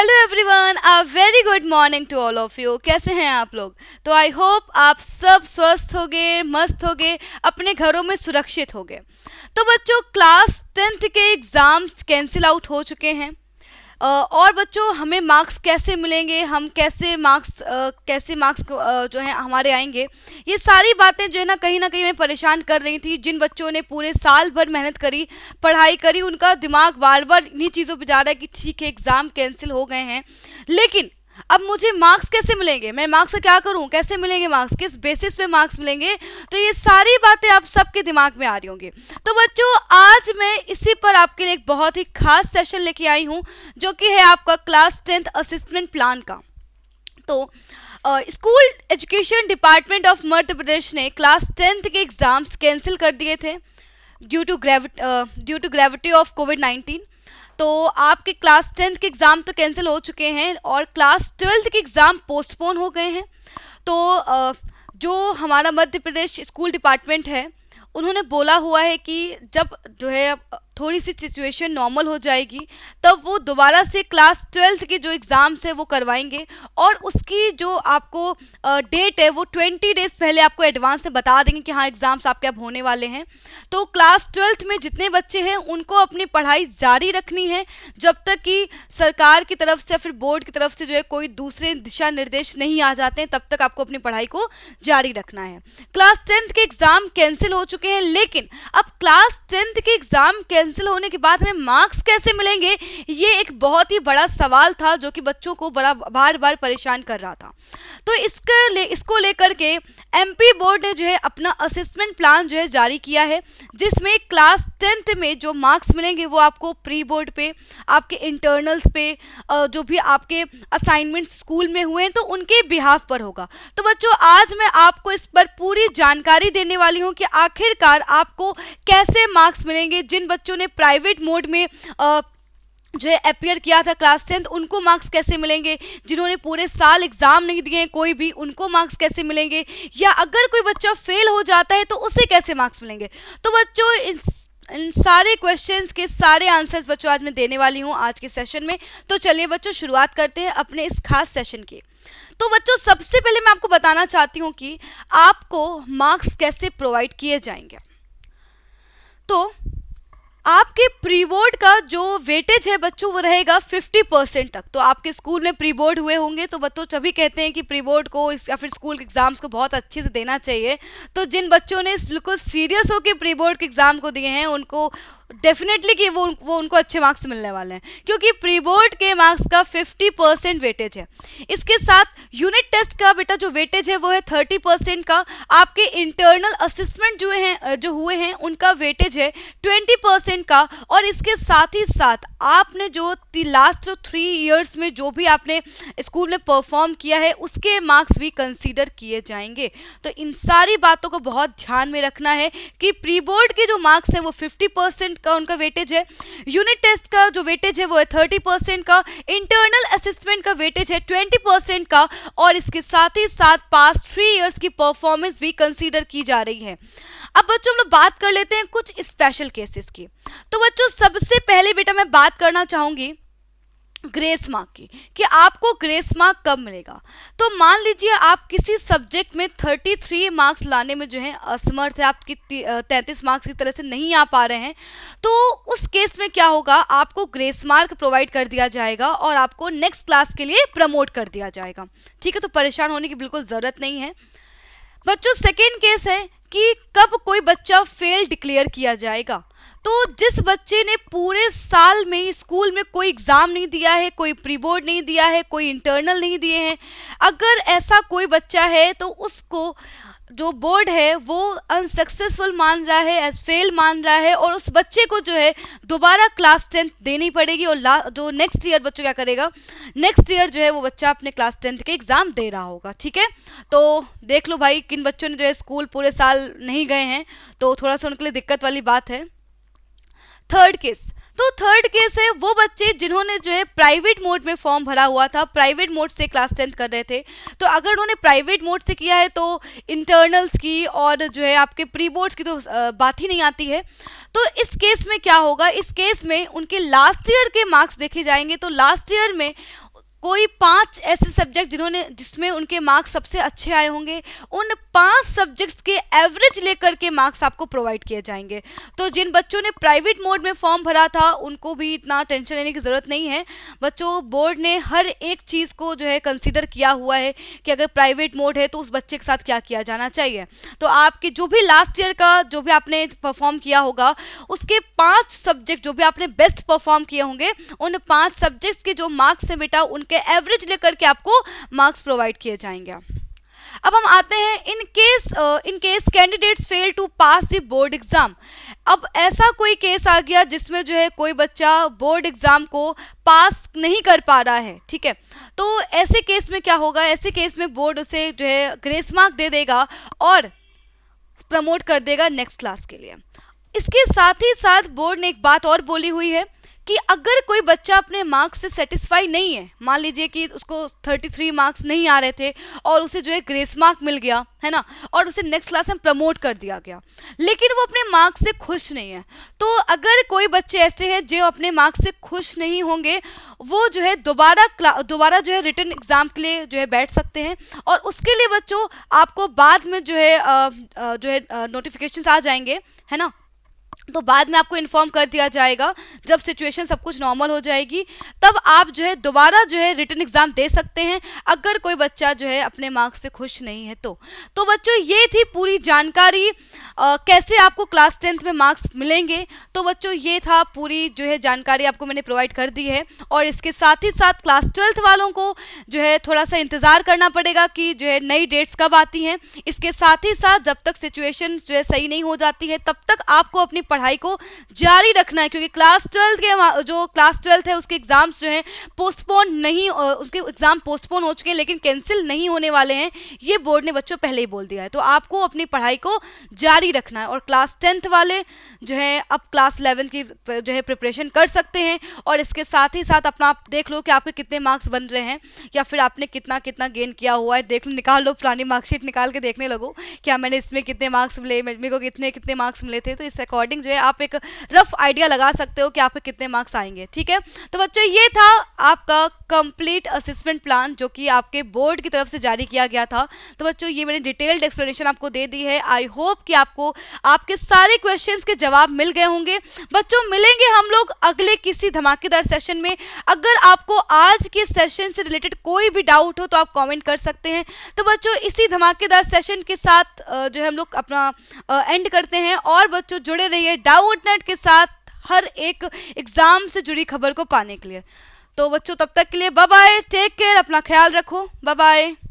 Hello everyone, a very good morning to all of you. कैसे हैं आप लोग? तो आई होप आप सब स्वस्थ होगे, मस्त होगे, अपने घरों में सुरक्षित होगे। तो बच्चों, क्लास 10th के एग्ज़ाम्स कैंसिल आउट हो चुके हैं। और बच्चों, हमें मार्क्स कैसे मिलेंगे, हम कैसे मार्क्स जो है हमारे आएंगे, ये सारी बातें जो है ना कहीं हमें परेशान कर रही थी। जिन बच्चों ने पूरे साल भर मेहनत करी, पढ़ाई करी, उनका दिमाग बार बार इन्हीं चीज़ों पे जा रहा है कि ठीक है एग्ज़ाम कैंसिल हो गए हैं, लेकिन अब मुझे मार्क्स कैसे मिलेंगे, मैं मार्क्स से क्या करूं, कैसे मिलेंगे मार्क्स, किस बेसिस पे मार्क्स मिलेंगे। तो ये सारी बातें आप सबके दिमाग में आ रही होंगी। तो बच्चों, आज मैं इसी पर आपके लिए एक बहुत ही खास सेशन लेके आई हूं, जो कि है आपका क्लास 10th असेसमेंट प्लान का। तो school education department of Madhya Pradesh ने क्लास 10th के एग्ज़ाम्स कैंसिल कर दिए थे ड्यू टू ग्रेविटी ऑफ कोविड-19। तो आपके क्लास 10th के एग्ज़ाम तो कैंसिल हो चुके हैं और क्लास 12th के एग्ज़ाम पोस्टपोन हो गए हैं। तो जो हमारा मध्य प्रदेश स्कूल डिपार्टमेंट है, उन्होंने बोला हुआ है कि जब जो है थोड़ी सी सिचुएशन नॉर्मल हो जाएगी, तब वो दोबारा से क्लास 12th के जो एग्ज़ाम्स है वो करवाएंगे। और उसकी जो आपको डेट है वो 20 डेज़ पहले आपको एडवांस में बता देंगे कि हाँ एग्ज़ाम्स आपके अब होने वाले हैं। तो क्लास 12th में जितने बच्चे हैं उनको अपनी पढ़ाई जारी रखनी है, जब तक कि सरकार की तरफ से या फिर बोर्ड की तरफ से जो है कोई दूसरे दिशा निर्देश नहीं आ जाते हैं, तब तक आपको अपनी पढ़ाई को जारी रखना है। क्लास 10th के एग्ज़ाम कैंसिल हो चुके हैं, लेकिन अब क्लास 10th के एग्ज़ाम कैंसिल होने के बाद में मार्क्स कैसे मिलेंगे, ये एक बहुत ही बड़ा सवाल था जो कि बच्चों को बार बार परेशान कर रहा था। तो इसको लेकर के एमपी बोर्ड ने जो है अपना असेसमेंट प्लान जो है जारी किया है, जिसमें क्लास 10th में जो मार्क्स मिलेंगे वो आपको प्री बोर्ड पे, आपके इंटरनल्स पे, जो भी आपके असाइनमेंट स्कूल में हुए हैं तो उनके बिहाफ पर होगा। तो बच्चों, आज मैं आपको इस पर पूरी जानकारी देने वाली हूँ कि आखिरकार आपको कैसे मार्क्स मिलेंगे। जिन बच्चों ने प्राइवेट मोड में जो है अपियर किया था क्लास 10th, उनको मार्क्स कैसे मिलेंगे, जिन्होंने पूरे साल एग्ज़ाम नहीं दिए हैं कोई भी, उनको मार्क्स कैसे मिलेंगे, या अगर कोई बच्चा फेल हो जाता है तो उसे कैसे मार्क्स मिलेंगे। तो बच्चों, इन सारे क्वेश्चंस के सारे आंसर्स बच्चों आज मैं देने वाली हूँ आज के सेशन में। तो चलिए बच्चों, शुरुआत करते हैं अपने इस खास सेशन की। तो बच्चों, सबसे पहले मैं आपको बताना चाहती हूँ कि आपको मार्क्स कैसे प्रोवाइड किए जाएंगे। तो आपके प्री बोर्ड का जो वेटेज है बच्चों वो रहेगा 50% तक। तो आपके स्कूल में प्री बोर्ड हुए होंगे, तो बच्चों सभी कहते हैं कि प्री बोर्ड को या फिर स्कूल के एग्ज़ाम्स को बहुत अच्छे से देना चाहिए। तो जिन बच्चों ने बिल्कुल सीरियस होकर प्री बोर्ड के एग्ज़ाम को दिए हैं, उनको डेफिनेटली कि वो उनको अच्छे मार्क्स मिलने वाले हैं, क्योंकि प्री बोर्ड के मार्क्स का 50% वेटेज है। इसके साथ यूनिट टेस्ट का बेटा जो वेटेज है वो है 30% का। आपके इंटरनल असेसमेंट जो हुए हैं उनका वेटेज है 20% का। और इसके साथ ही साथ आपने जो लास्ट 3 ईयर्स में जो भी आपने स्कूल में परफॉर्म किया है उसके मार्क्स भी कंसीडर किए जाएंगे। तो इन सारी बातों को बहुत ध्यान में रखना है कि प्री बोर्ड के जो मार्क्स है वो 50% का उनका वेटेज है, यूनिट टेस्ट का जो वेटेज है वो है 30% का, इंटरनल असेसमेंट का वेटेज है 20% का, और इसके साथ ही साथ पास्ट 3 इयर्स की परफॉर्मेंस भी कंसीडर की जा रही है। अब बच्चों, हम लोग बात कर लेते हैं कुछ स्पेशल केसेस की। तो बच्चों, सबसे पहले बेटा मैं बात करना चाहूंगी ग्रेस मार्क की, कि आपको ग्रेस मार्क कब मिलेगा। तो मान लीजिए आप किसी सब्जेक्ट में 33 मार्क्स लाने में जो है असमर्थ है, आपकी 33 मार्क्स की तरह से नहीं आ पा रहे हैं, तो उस केस में क्या होगा, आपको ग्रेस मार्क प्रोवाइड कर दिया जाएगा और आपको नेक्स्ट क्लास के लिए प्रमोट कर दिया जाएगा। ठीक है, तो परेशान होने की बिल्कुल ज़रूरत नहीं है। बच्चों, सेकेंड केस है कि कब कोई बच्चा फेल डिक्लेयर किया जाएगा। तो जिस बच्चे ने पूरे साल में स्कूल में कोई एग्ज़ाम नहीं दिया है, कोई प्री बोर्ड नहीं दिया है, कोई इंटरनल नहीं दिए हैं, अगर ऐसा कोई बच्चा है तो उसको जो बोर्ड है वो अनसक्सेसफुल मान रहा है, एज फेल मान रहा है, और उस बच्चे को जो है दोबारा क्लास 10th देनी पड़ेगी। और जो नेक्स्ट ईयर बच्चों क्या करेगा, नेक्स्ट ईयर जो है वो बच्चा अपने क्लास 10th के एग्ज़ाम दे रहा होगा। ठीक है, तो देख लो भाई, किन बच्चों ने जो है स्कूल पूरे साल नहीं गए हैं, तो थोड़ा सा उनके लिए दिक्कत वाली बात है। थर्ड केस है वो बच्चे जिन्होंने जो है प्राइवेट मोड में फॉर्म भरा हुआ था, प्राइवेट मोड से क्लास 10th कर रहे थे। तो अगर उन्होंने प्राइवेट मोड से किया है तो इंटरनल्स की और जो है आपके प्री बोर्ड्स की तो बात ही नहीं आती है। तो इस केस में क्या होगा, इस केस में उनके लास्ट ईयर के मार्क्स देखे जाएंगे। तो लास्ट ईयर में कोई 5 ऐसे सब्जेक्ट जिसमें उनके मार्क्स सबसे अच्छे आए होंगे, उन 5 सब्जेक्ट्स के एवरेज लेकर के मार्क्स आपको प्रोवाइड किए जाएंगे। तो जिन बच्चों ने प्राइवेट मोड में फॉर्म भरा था उनको भी इतना टेंशन लेने की ज़रूरत नहीं है। बच्चों, बोर्ड ने हर एक चीज़ को जो है कंसीडर किया हुआ है कि अगर प्राइवेट मोड है तो उस बच्चे के साथ क्या किया जाना चाहिए। तो आपके जो भी लास्ट ईयर का जो भी आपने परफॉर्म किया होगा, उसके 5 सब्जेक्ट जो भी आपने बेस्ट परफॉर्म किए होंगे, उन 5 सब्जेक्ट्स के जो मार्क्स हैं बेटा, उनके एवरेज लेकर के आपको मार्क्स प्रोवाइड किए जाएंगे। अब हम आते हैं in case candidates fail to pass the board exam. अब ऐसा कोई केस आ गया जिसमें जो है कोई बच्चा बोर्ड एग्जाम को पास नहीं कर पा रहा है, ठीक है। तो ऐसे केस में क्या होगा, ऐसे केस में बोर्ड उसे जो है ग्रेस मार्क दे देगा और प्रमोट कर देगा नेक्स्ट क्लास के लिए। इसके साथ ही साथ बोर्ड ने एक बात और बोली हुई है कि अगर कोई बच्चा अपने मार्क्स से सेटिस्फाई नहीं है, मान लीजिए कि उसको 33 मार्क्स नहीं आ रहे थे और उसे जो है ग्रेस मार्क मिल गया है ना, और उसे नेक्स्ट क्लास में प्रमोट कर दिया गया, लेकिन वो अपने मार्क्स से खुश नहीं है। तो अगर कोई बच्चे ऐसे हैं जो अपने मार्क्स से खुश नहीं होंगे, वो जो है दोबारा जो है रिटन एग्जाम के लिए जो है बैठ सकते हैं। और उसके लिए बच्चों आपको बाद में जो है नोटिफिकेशंस आ जाएंगे, है ना। तो बाद में आपको इन्फॉर्म कर दिया जाएगा जब सिचुएशन सब कुछ नॉर्मल हो जाएगी, तब आप जो है दोबारा जो है रिटन एग्जाम दे सकते हैं अगर कोई बच्चा जो है अपने मार्क्स से खुश नहीं है। तो बच्चों, ये थी पूरी जानकारी कैसे आपको क्लास 10th में मार्क्स मिलेंगे। तो बच्चों, ये था पूरी जो है जानकारी आपको मैंने प्रोवाइड कर दी है। और इसके साथ ही साथ क्लास 12th वालों को जो है थोड़ा सा इंतज़ार करना पड़ेगा कि जो है नई डेट्स कब आती हैं। इसके साथ ही साथ जब तक सिचुएशन जो है सही नहीं हो जाती है, तब तक आपको अपनी पढ़ाई को जारी रखना है, क्योंकि क्लास 12th है उसके एग्जाम्स जो हैं पोस्टपोन नहीं, उसके एग्जाम पोस्टपोन हो चुके हैं लेकिन कैंसिल नहीं होने वाले हैं, ये बोर्ड ने बच्चों पहले ही बोल दिया है। तो आपको अपनी पढ़ाई को जारी रखना है। और क्लास 10th वाले जो है अब क्लास 11 की जो है प्रिपरेशन कर सकते हैं। और इसके साथ ही साथ अपना आप देख लो कि आपके कितने मार्क्स बन रहे हैं या फिर आपने कितना गेन किया हुआ है, देख लो, निकाल लो, पुरानी मार्कशीट निकाल के देखने लगो क्या मैंने इसमें कितने मार्क्स मिले, मेरे को कितने मार्क्स मिले थे। तो इस अकॉर्डिंग जो है आप एक रफ आइडिया लगा सकते हो कि आपके कितने मार्क्स आएंगे, ठीक है। तो बच्चों, ये था आपका कंप्लीट असेसमेंट प्लान जो कि आपके बोर्ड की तरफ से जारी किया गया था। तो बच्चों, ये मैंने डिटेल्ड एक्सप्लेनेशन आपको दे दी है। आई होप कि आपको आपके सारे क्वेश्चंस के जवाब मिल गए होंगे। बच्चों, मिलेंगे हम लोग अगले किसी धमाकेदार सेशन में। अगर आपको आज के सेशन से रिलेटेड कोई भी डाउट हो तो आप कमेंट कर सकते हैं। तो बच्चों, इसी धमाकेदार सेशन के साथ जो है हम लोग अपना एंड करते हैं। और बच्चों, जुड़े रहिए डाउट नेट के साथ हर एक एग्जाम से जुड़ी खबर को पाने के लिए। तो बच्चों, तब तक के लिए बाय बाय, टेक केयर, अपना ख्याल रखो, बाय बाय।